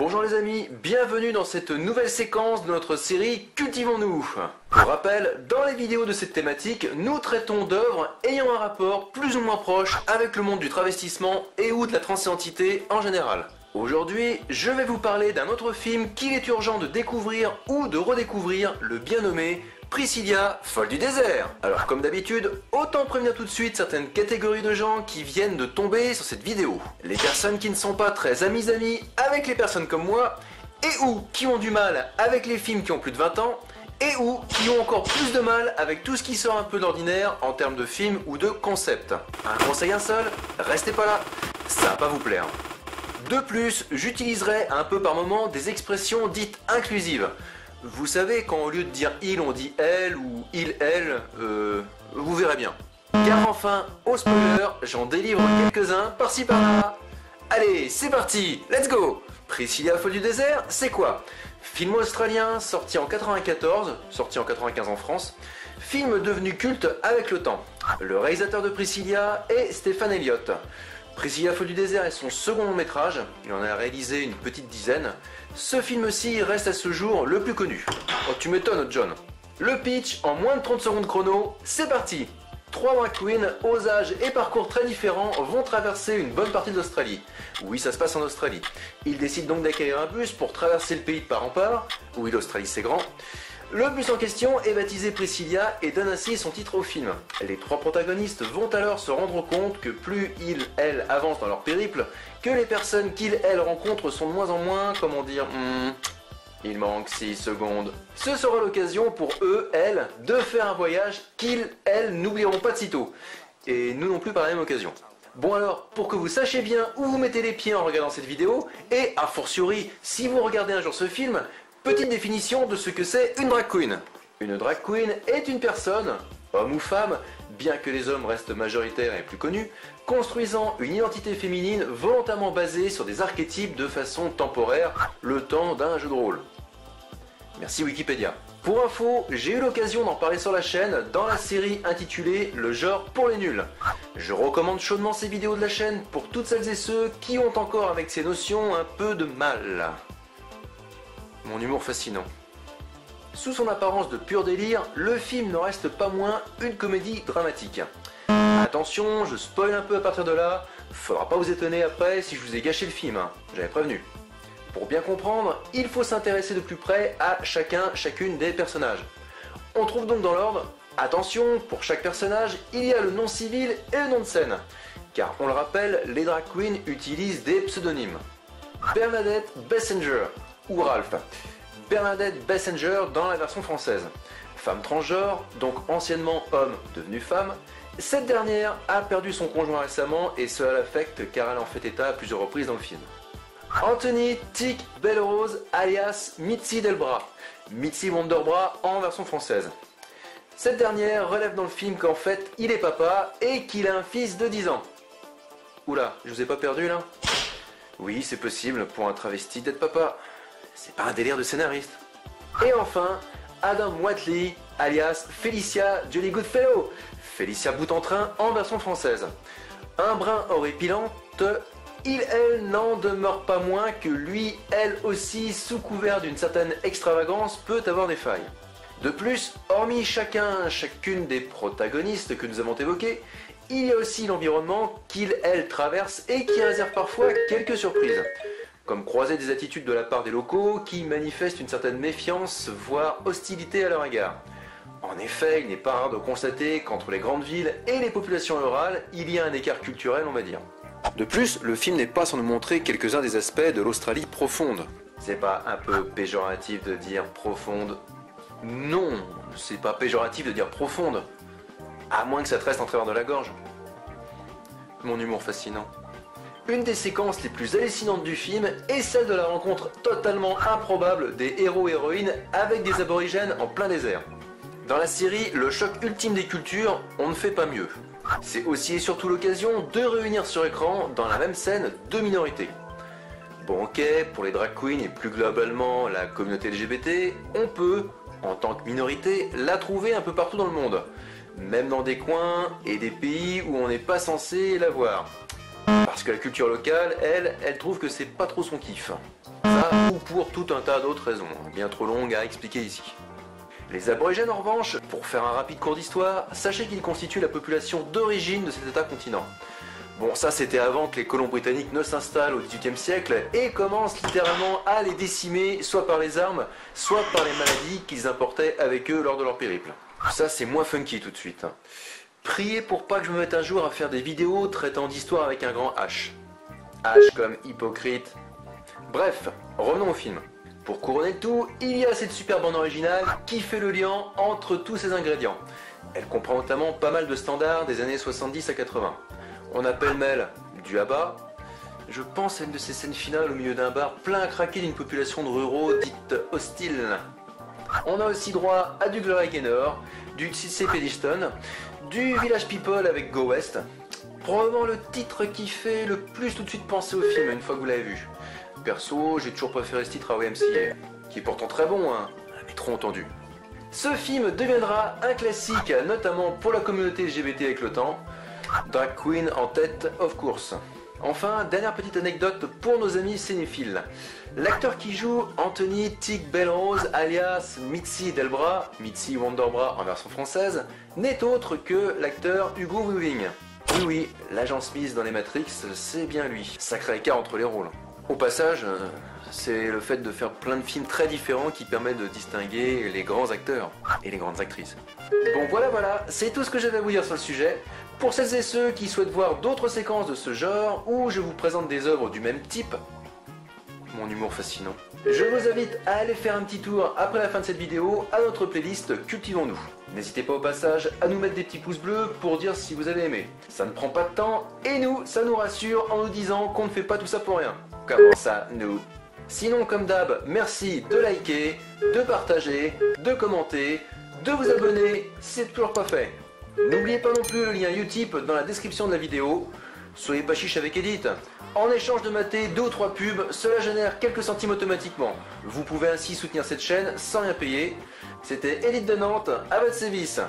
Bonjour les amis, bienvenue dans cette nouvelle séquence de notre série Cultivons-nous. Pour rappel, dans les vidéos de cette thématique, nous traitons d'œuvres ayant un rapport plus ou moins proche avec le monde du travestissement et ou de la transidentité en général. Aujourd'hui, je vais vous parler d'un autre film qu'il est urgent de découvrir ou de redécouvrir, le bien nommé Priscilla, folle du désert. Alors comme d'habitude, autant prévenir tout de suite certaines catégories de gens qui viennent de tomber sur cette vidéo. Les personnes qui ne sont pas très amies avec les personnes comme moi, et ou qui ont du mal avec les films qui ont plus de 20 ans, et ou qui ont encore plus de mal avec tout ce qui sort un peu d'ordinaire en termes de films ou de concepts. Un conseil, un seul, restez pas là, ça va pas vous plaire. De plus, j'utiliserai un peu par moment des expressions dites inclusives. Vous savez, quand au lieu de dire il, on dit elle ou il, elle, vous verrez bien. Car enfin, au spoiler, j'en délivre quelques-uns par-ci par-là. Allez, c'est parti, let's go! Priscilla, folle du désert, c'est quoi? Film australien sorti en 94, sorti en 95 en France. Film devenu culte avec le temps. Le réalisateur de Priscilla est Stephen Elliott. Priscilla, folle du désert est son second long métrage, il en a réalisé une petite dizaine. Ce film-ci reste à ce jour le plus connu. Oh, tu m'étonnes, John. Le pitch, en moins de 30 secondes chrono, c'est parti. 3 drag queens, aux âges et parcours très différents, vont traverser une bonne partie de l'Australie. Oui, ça se passe en Australie. Ils décident donc d'acquérir un bus pour traverser le pays de part en part. Oui, l'Australie c'est grand. Le bus en question est baptisé Priscilla et donne ainsi son titre au film. Les 3 protagonistes vont alors se rendre compte que plus ils, elles, avancent dans leur périple, que les personnes qu'ils, elles, rencontrent sont de moins en moins, comment dire, il manque 6 secondes. Ce sera l'occasion pour eux, elles, de faire un voyage qu'ils, elles, n'oublieront pas de sitôt. Et nous non plus par la même occasion. Bon alors, pour que vous sachiez bien où vous mettez les pieds en regardant cette vidéo, et a fortiori, si vous regardez un jour ce film, petite définition de ce que c'est une drag queen. Une drag queen est une personne, homme ou femme, bien que les hommes restent majoritaires et plus connus, construisant une identité féminine volontairement basée sur des archétypes de façon temporaire, le temps d'un jeu de rôle. Merci Wikipédia. Pour info, j'ai eu l'occasion d'en parler sur la chaîne dans la série intitulée Le genre pour les nuls. Je recommande chaudement ces vidéos de la chaîne pour toutes celles et ceux qui ont encore avec ces notions un peu de mal. Mon humour fascinant. Sous son apparence de pur délire, le film n'en reste pas moins une comédie dramatique. Attention, je spoil un peu à partir de là, faudra pas vous étonner après si je vous ai gâché le film, j'avais prévenu. Pour bien comprendre, il faut s'intéresser de plus près à chacune des personnages. On trouve donc dans l'ordre, attention, pour chaque personnage, il y a le nom civil et le nom de scène. Car on le rappelle, les drag queens utilisent des pseudonymes. Bernadette Bessinger, ou Ralph. Bernadette Bessinger dans la version française. Femme transgenre, donc anciennement homme devenu femme, cette dernière a perdu son conjoint récemment et cela l'affecte car elle en fait état à plusieurs reprises dans le film. Anthony Tic Belle-Rose alias Mitzi Delbras, Mitzi Wonderbras en version française. Cette dernière relève dans le film qu'en fait il est papa et qu'il a un fils de 10 ans. Oula, je vous ai pas perdu là? Oui, c'est possible pour un travesti d'être papa. C'est pas un délire de scénariste. Et enfin, Adam Whatley, alias Felicia Jolly Goodfellow, Felicia Bout-en-Train en version française. Un brin horripilante, elle n'en demeure pas moins que lui, elle aussi, sous couvert d'une certaine extravagance, peut avoir des failles. De plus, hormis chacune des protagonistes que nous avons évoquées, il y a aussi l'environnement qu'il, elle, traverse et qui réserve parfois quelques surprises. Comme croiser des attitudes de la part des locaux qui manifestent une certaine méfiance, voire hostilité à leur égard. En effet, il n'est pas rare de constater qu'entre les grandes villes et les populations rurales, il y a un écart culturel, on va dire. De plus, le film n'est pas sans nous montrer quelques-uns des aspects de l'Australie profonde. C'est pas un peu péjoratif de dire profonde? Non, c'est pas péjoratif de dire profonde. À moins que ça te reste en travers de la gorge. Mon humour fascinant. Une des séquences les plus hallucinantes du film est celle de la rencontre totalement improbable des héros-héroïnes avec des aborigènes en plein désert. Dans la série Le choc ultime des cultures, on ne fait pas mieux. C'est aussi et surtout l'occasion de réunir sur écran, dans la même scène, 2 minorités. Bon ok, pour les drag queens et plus globalement la communauté LGBT, on peut, en tant que minorité, la trouver un peu partout dans le monde. Même dans des coins et des pays où on n'est pas censé la voir. Parce que la culture locale, elle trouve que c'est pas trop son kiff. Ça, ou pour tout un tas d'autres raisons, bien trop longues à expliquer ici. Les aborigènes en revanche, pour faire un rapide cours d'histoire, sachez qu'ils constituent la population d'origine de cet état-continent. Bon, ça c'était avant que les colons britanniques ne s'installent au XVIIIe siècle et commencent littéralement à les décimer, soit par les armes, soit par les maladies qu'ils importaient avec eux lors de leur périple. Ça c'est moins funky tout de suite. Priez pour pas que je me mette un jour à faire des vidéos traitant d'histoire avec un grand H. H comme hypocrite. Bref, revenons au film. Pour couronner le tout, il y a cette super bande originale qui fait le lien entre tous ces ingrédients. Elle comprend notamment pas mal de standards des années 70 à 80. On a pêle-mêle du ABBA. Je pense à une de ces scènes finales au milieu d'un bar plein à craquer d'une population de ruraux dite hostile. On a aussi droit à du Gloria Gaynor, du C.C. Peniston, du Village People avec Go West. Probablement le titre qui fait le plus tout de suite penser au film une fois que vous l'avez vu. Perso, j'ai toujours préféré ce titre à YMCA, qui est pourtant très bon, hein, mais trop entendu. Ce film deviendra un classique, notamment pour la communauté LGBT avec le temps. Drag Queen en tête, of course. Enfin, dernière petite anecdote pour nos amis cinéphiles. L'acteur qui joue Anthony Tic Bellrose, alias Mitzi Delbras, Mitzi Wonderbras en version française, n'est autre que l'acteur Hugo Weaving. Oui, oui, l'agent Smith dans les Matrix, c'est bien lui. Sacré écart entre les rôles. Au passage, c'est le fait de faire plein de films très différents qui permet de distinguer les grands acteurs et les grandes actrices. Bon voilà, c'est tout ce que j'avais à vous dire sur le sujet. Pour celles et ceux qui souhaitent voir d'autres séquences de ce genre, où je vous présente des œuvres du même type, mon humour fascinant, je vous invite à aller faire un petit tour après la fin de cette vidéo à notre playlist Cultivons-nous. N'hésitez pas au passage à nous mettre des petits pouces bleus pour dire si vous avez aimé. Ça ne prend pas de temps et nous, ça nous rassure en nous disant qu'on ne fait pas tout ça pour rien. Comment ça, nous? Sinon, comme d'hab, merci de liker, de partager, de commenter, de vous abonner, c'est toujours pas fait. N'oubliez pas non plus le lien Utip dans la description de la vidéo. Soyez pas chiche avec Edith. En échange de mater 2 ou 3 pubs, cela génère quelques centimes automatiquement. Vous pouvez ainsi soutenir cette chaîne sans rien payer. C'était Edith de Nantes, à votre service.